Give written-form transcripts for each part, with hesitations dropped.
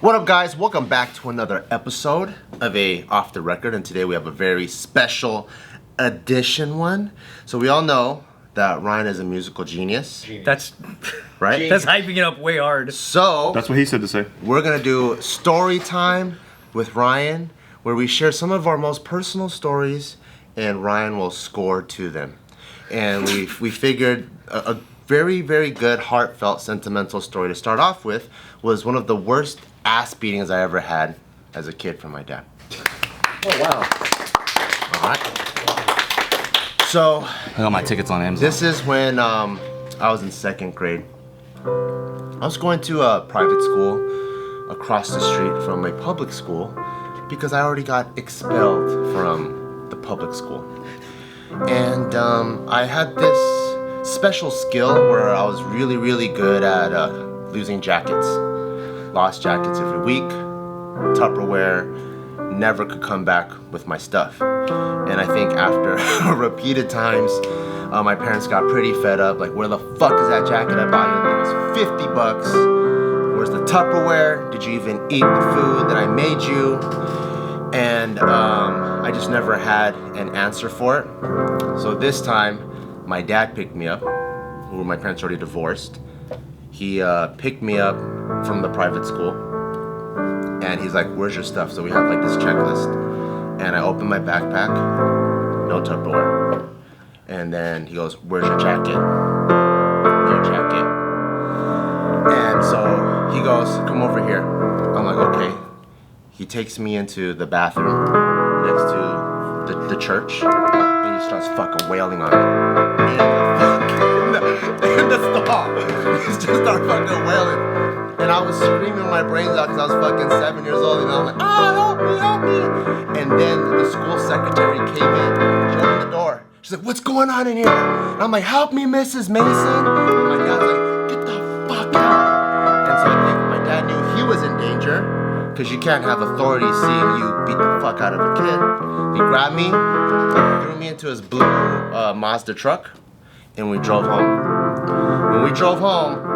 What up, guys? Welcome back to another episode of a Off the Record, and today we have a very special edition one. So we all know that Ryan is a musical genius. That's right. That's hyping it up way hard. So that's what he said to say. We're gonna do story time with Ryan, where we share some of our most personal stories, and Ryan will score to them. And we figured a very, very good, heartfelt, sentimental story to start off with was one of the worst ass beatings I ever had as a kid from my dad. Oh, wow. All right. So, I got my tickets on Amazon. This is when I was in second grade. I was going to a private school across the street from a public school because I already got expelled from the public school. And I had this special skill where I was really, really good at losing jackets. Lost jackets every week, Tupperware, never could come back with my stuff. And I think after repeated times, my parents got pretty fed up, like, where the fuck is that jacket I bought you? It was 50 bucks. Where's the Tupperware? Did you even eat the food that I made you? And I just never had an answer for it. So this time, my dad picked me up, who my parents already divorced. He picked me up from the private school, and he's like, where's your stuff? So we have like this checklist, and I open my backpack, no Tupperware. And then he goes, where's your jacket? No jacket. And so he goes, come over here. I'm like, okay. He takes me into the bathroom next to the church, and he starts fucking wailing on it. In the stall. He just started fucking wailing. And I was screaming my brains out because I was fucking 7 years old, and I'm like, help me, help me. And then the school secretary came in. She opened the door. She's like, what's going on in here? And I'm like, help me, Mrs. Mason. And my dad's like, get the fuck out. And so I think my dad knew he was in danger, because you can't have authority seeing you beat the fuck out of a kid. He grabbed me, threw me into his blue Mazda truck, and we drove home. When we drove home,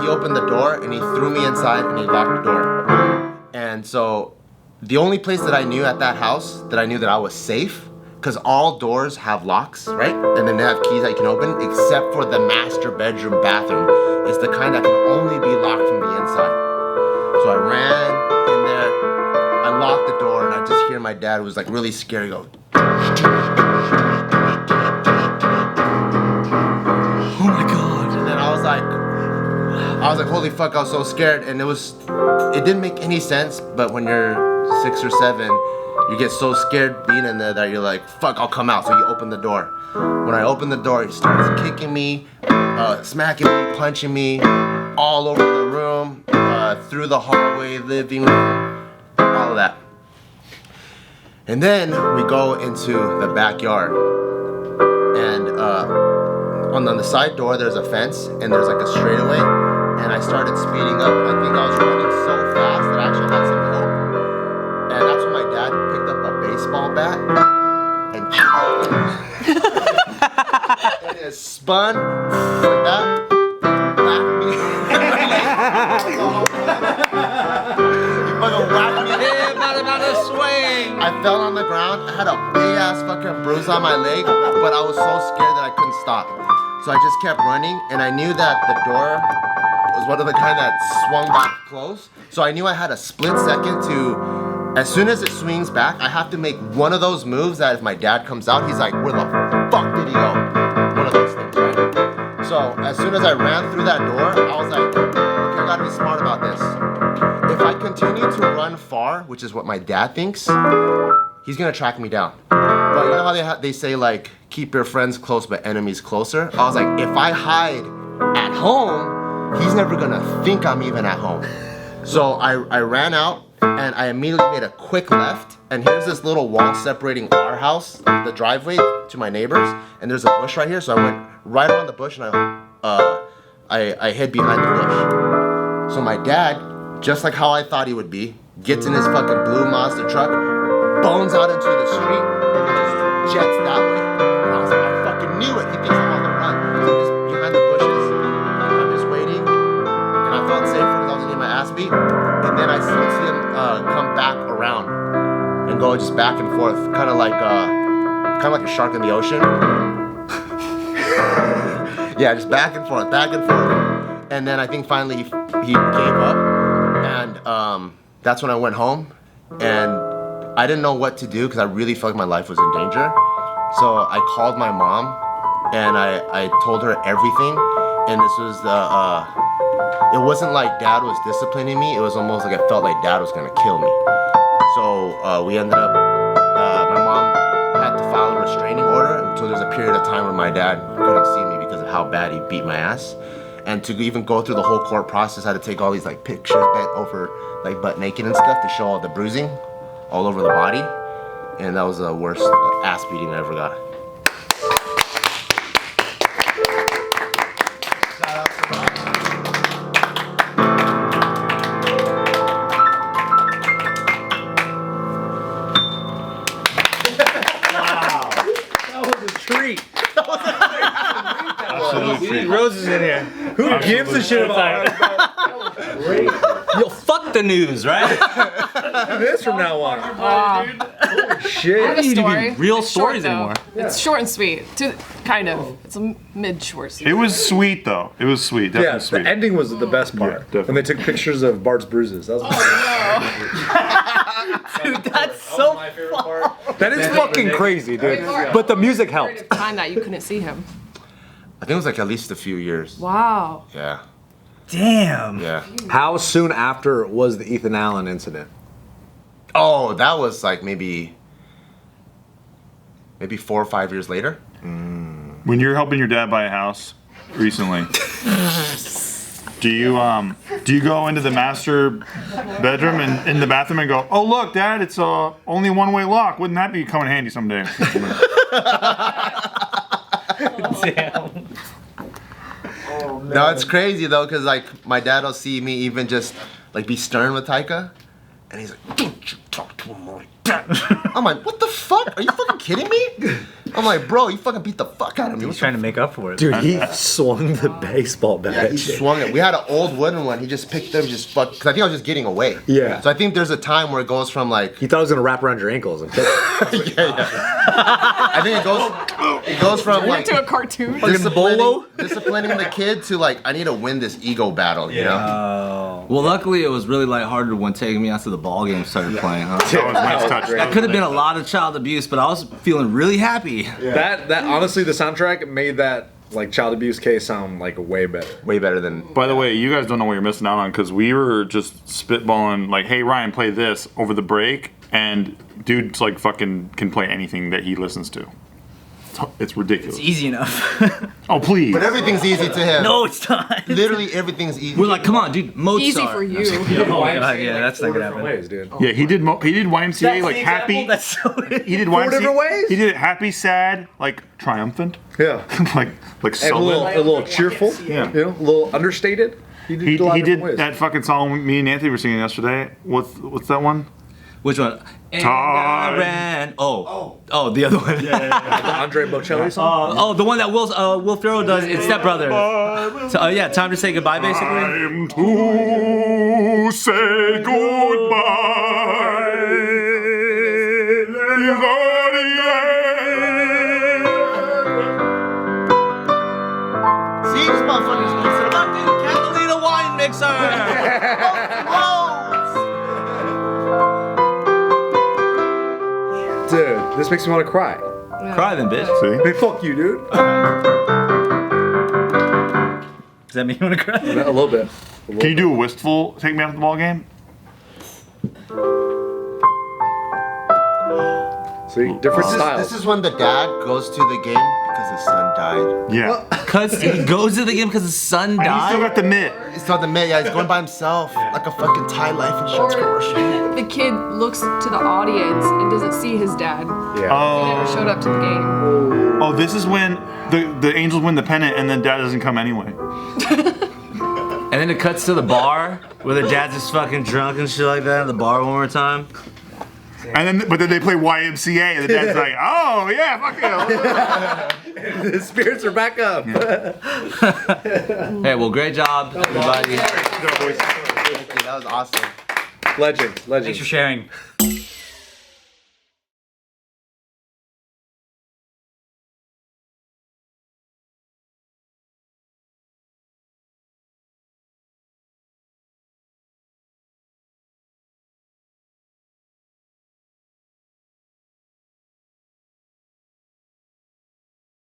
he opened the door and he threw me inside and he locked the door. And so the only place that I knew at that house that I knew that I was safe, because all doors have locks, right? And then they have keys that you can open, except for the master bedroom bathroom. It's the kind that can only be locked from the inside. So I ran in there, I locked the door, and I just hear my dad, who was like really scared, go, Oh my god. and then I was like, holy fuck, I was so scared. And it didn't make any sense, but when you're 6 or 7, you get so scared being in there that you're like, fuck, I'll come out. So you open the door. When I opened the door, he starts kicking me, smacking me, punching me, all over the room, through the hallway, living room, all of that. And then we go into the backyard, and on the side door there's a fence, and there's like a straightaway, and I started speeding up. I think I was running so fast that I actually had some hope, and that's when my dad picked up a baseball bat and it spun like that, whacked me. He fucking whacked me. About to swing. I fell on the ground. I had a big ass fucking bruise on my leg, but I was so scared that I couldn't stop. So I just kept running, and I knew that the door was one of the kind that swung back close. So I knew I had a split second to, as soon as it swings back, I have to make one of those moves that if my dad comes out, he's like, where the fuck did he go? One of those things, right? So as soon as I ran through that door, I was like, okay, I gotta be smart about this. If I continue to run far, which is what my dad thinks, he's gonna track me down. But you know how they say, like, keep your friends close but enemies closer? I was like, if I hide at home, he's never gonna think I'm even at home. So I ran out, and I immediately made a quick left, and here's this little wall separating our house, the driveway, to my neighbors, and there's a bush right here, so I went right around the bush, and I hid behind the bush. So my dad, just like how I thought he would be, gets in his fucking blue Mazda truck, bones out into the street, and he just jets that way. And I was like, I fucking knew it. He thinks I'm on the run. So I'm just behind the bushes, and I'm just waiting, and I felt safe because I was getting my ass beat. And then I go just back and forth, kind of like a shark in the ocean. Yeah, just back and forth, and then I think finally he gave up, and that's when I went home, and I didn't know what to do because I really felt like my life was in danger. So I called my mom, and I told her everything, and this was it wasn't like Dad was disciplining me, it was almost like I felt like Dad was gonna kill me. So we ended up, my mom had to file a restraining order until there's a period of time where my dad couldn't see me because of how bad he beat my ass. And to even go through the whole court process, I had to take all these like pictures bent over, like butt naked and stuff to show all the bruising all over the body. And that was the worst ass beating I ever got. Roses in here. Who gives a shit about it? Yo, fuck the news, right? Do this from now on. I Shit. have a story. real It's short, stories though. anymore. It's short and sweet. Kind of. It's a mid-short. It was sweet though. It was sweet. Definitely Yeah, sweet. the ending was the best part. definitely. When they took pictures of Bart's bruises. That was Dude, that's so my favorite part. That is fucking crazy, dude. But the music helped. Time that you couldn't see him. I think it was like at least a few years. Wow. Yeah, Damn. yeah. How soon after was the Ethan Allen incident? Oh, that was like maybe 4 or 5 years later. When you're helping your dad buy a house recently, do you go into the master bedroom and in the bathroom and go, "Oh look, Dad, it's only one-way lock. Wouldn't that be coming handy someday?" damn. No, it's crazy though, cause like my dad will see me even just like be stern with Taika, and he's like, "Don't you talk to him like that." I'm like, "What the fuck? Are you fucking kidding me?" I'm like, "Bro, you fucking beat the fuck out of me." He's trying to make up for it. Dude, he swung the baseball bat. He swung it. We had an old wooden one. He just picked them, just fuck. Cause I think I was just getting away. Yeah. So I think there's a time where it goes from like, He thought it was gonna wrap around your ankles and I think it goes from like To a cartoon. disciplining the kid to like, I need to win this ego battle. You know? Well, luckily it was really lighthearted when taking me out to the ball game started playing, huh? That was a nice touch. It could have been a lot of child abuse, but I was feeling really happy. That honestly, the soundtrack made that like child abuse case sound like way better. Way better than. By the way, you guys don't know what you're missing out on because we were just spitballing like, "Hey Ryan, play this" over the break, and dude's like fucking can play anything that he listens to. It's ridiculous. It's easy enough. Oh please. But everything's easy to him. No, it's not. Literally everything's easy. We're like, come on, dude, Mozart. Easy for you. Oh my god, yeah, that's not gonna happen. Ways, dude. Yeah, he did YMCA like happy. That's so. He did Four YMCA. different ways? He did it happy, sad, like triumphant, Yeah. like And sullen. a little cheerful. Yeah. You know, a little understated. He a lot of did different ways. that fucking song me and Anthony were singing yesterday. What's that one? Which one? And Time. I ran. Oh, the other one. The Andre Bocelli song. Oh, the one that Will Ferrell does in Step Brothers. So, yeah, time to say goodbye, basically. Time to say goodbye. See, this motherfucker's messing up. Fucking Kalyne wine mixer. Dude, this makes me want to cry. Cry then, bitch. See? Hey, fuck you, dude. Does that mean you want to cry? A little bit. Can you do a wistful take me out to the ball game? See, different styles. This is when the dad goes to the game because his son died. Yeah. Because he goes to the game because his son And he still died. got the mitt. It's not the man. Yeah, he's going by himself, like a fucking Thai life insurance commercial. The kid looks to the audience and doesn't see his dad. He never showed up to the game. Oh, this is when the Angels win the pennant and then dad doesn't come anyway. And then it cuts to the bar where the dad's just fucking drunk and shit like that at the bar one more time. And then, but then they play YMCA and the dad's like, "Oh yeah, fuck yeah." The spirits are back up. Hey, well, great job, everybody. That was awesome. Legend. Thanks for sharing.